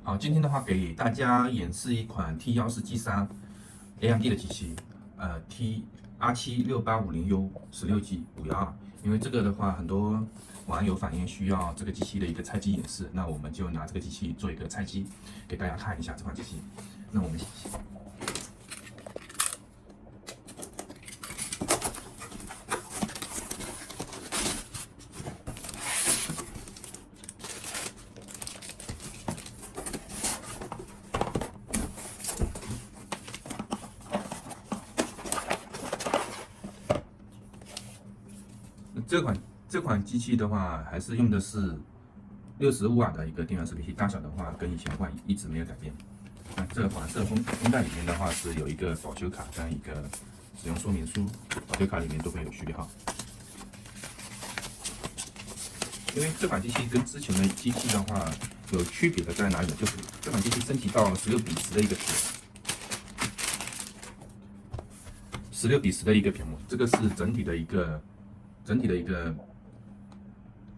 好，今天的话给大家演示一款 T14G3 AMD 的机器，R76850U 16G 512。因为这个的话，很多网友反映需要这个机器的一个拆机演示，那我们就拿这个机器做一个拆机，给大家看一下这款机器。那我们这款机器的话，还是用的是65瓦的一个电源适配器，大小的话跟以前的话一直没有改变。那这黄色封袋里面的话是有一个保修卡跟一个使用说明书，保修卡里面都会有序列号。因为这款机器跟之前的机器的话有区别的在哪里呢？就是这款机器升级到16:10的一个屏，16:10的一个屏幕，这个是整体的一个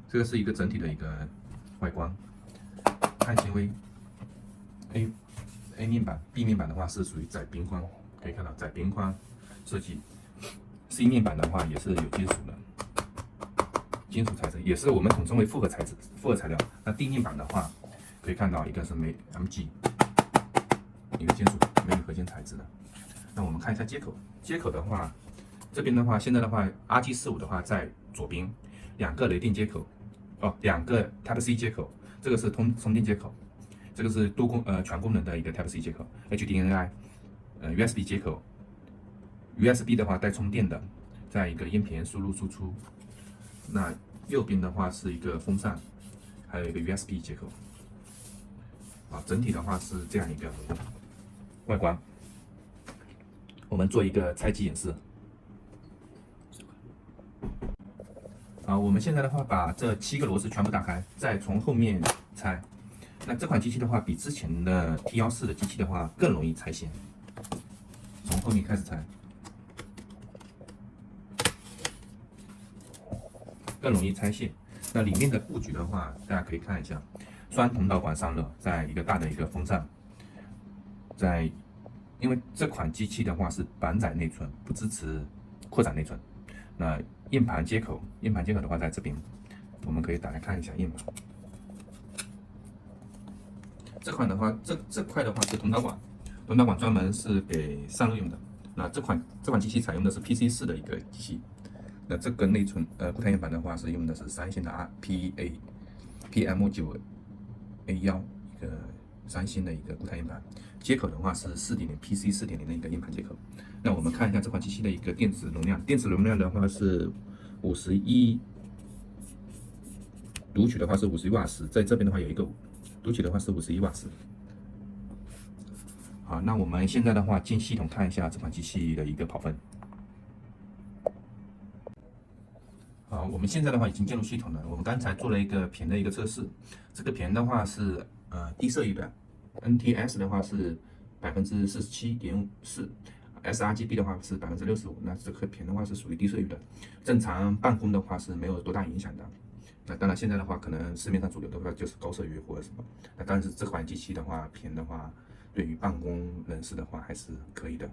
这个是一个整体的一个外观。碳纤维 A 面板 ，B 面板的话是属于窄边框，可以看到窄边框设计。C 面板的话也是有金属的，金属材质也是我们统称为复合材质、复合材料。那 D 面板的话，可以看到一个是MG， 一个金属镁合金材质的。那我们看一下接口，接口的话，这边的话，现在的话 RG45的话在左边，2个雷电接口，哦，2个 Type C 接口，这个是充电接口，这个是全功能的一个 Type C 接口 ，HDMI，USB 接口 ，USB 的话带充电的，再一个音频输入输出。那右边的话是一个风扇，还有一个 USB 接口。啊，整体的话是这样一个外观。我们做一个拆机演示。好，我们现在的话把这7个螺丝全部打开，再从后面拆。那这款机器的话，比之前的 T14的机器的话更容易拆线。从后面开始拆，更容易拆线。那里面的布局的话，大家可以看一下，双通道管散热，在一个大的一个风扇，因为这款机器的话是板载内存，不支持扩展内存。那硬盘接口的话在这边，我们可以打开看一下硬盘。这块的话是通导管，专门是给散热用的。那这款机器采用的是 PC4的一个机器。那这个内存固态硬盘的话是用的是三星的 PM9A1 一个三星的一个固态硬盘。接口的话是PC 4.0的一个硬盘接口。那我们看一下这款机器的一个电池容量，的话是51，读取的话是51瓦时，在这边的话有一个读取的话是51瓦时。好，那我们现在的话进系统看一下这款机器的一个跑分。好，我们现在的话已经进入系统了。我们刚才做了一个屏的一个测试，这个屏的话是低色域的 ，NTS 的话是47.4%，sRGB 的话是65%。那这个屏的话是属于低色域的，正常办公的话是没有多大影响的。那当然现在的话，可能市面上主流的话就是高色域或者什么。那但是这款机器的话，屏的话，对于办公人士的话还是可以的。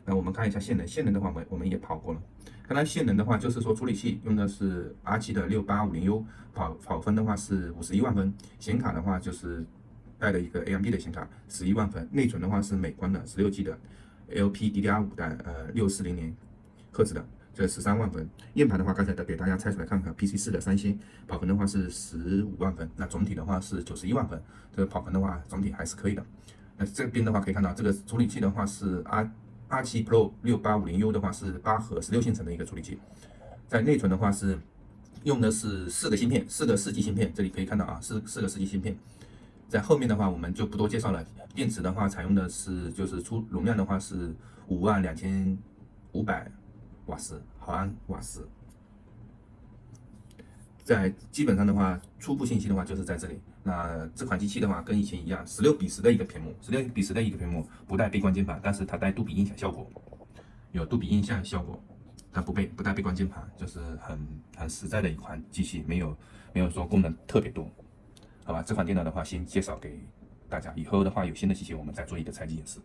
那我们看一下性能的话，我们也跑过了。看它性能的话，就是说处理器用的是 R7的6850U，跑分的话是51万分。显卡的话就是带了一个 AMD 的显卡，11万分。内存的话是美光的16G 的 LPDDR5 的6400赫兹的，这13万分。硬盘的话，刚才给大家拆出来看看 ，PC4 的三星跑分的话是15万分，那总体的话是91万分。这个跑分的话，总体还是可以的。那这边的话可以看到，这个处理器的话是 R7 Pro 6850U 的话是8核16线程的一个处理器，在内存的话是用的是4个芯片，4个4G 芯片，这里可以看到啊，四个4G 芯片。在后面的话我们就不多介绍了。电池的话采用的是就是容量的话是52500毫安瓦时。在基本上的话，初步信息的话就是在这里。那这款机器的话跟以前一样，16:10的一个屏幕，16:10的一个屏幕，不带背光键盘，但是它带杜比音响效果，有杜比音响效果，但不带背光键盘，就是很实在的一款机器，没有说功能特别多，好吧？这款电脑的话，先介绍给大家。以后的话有新的机器我们再做一个拆机演示。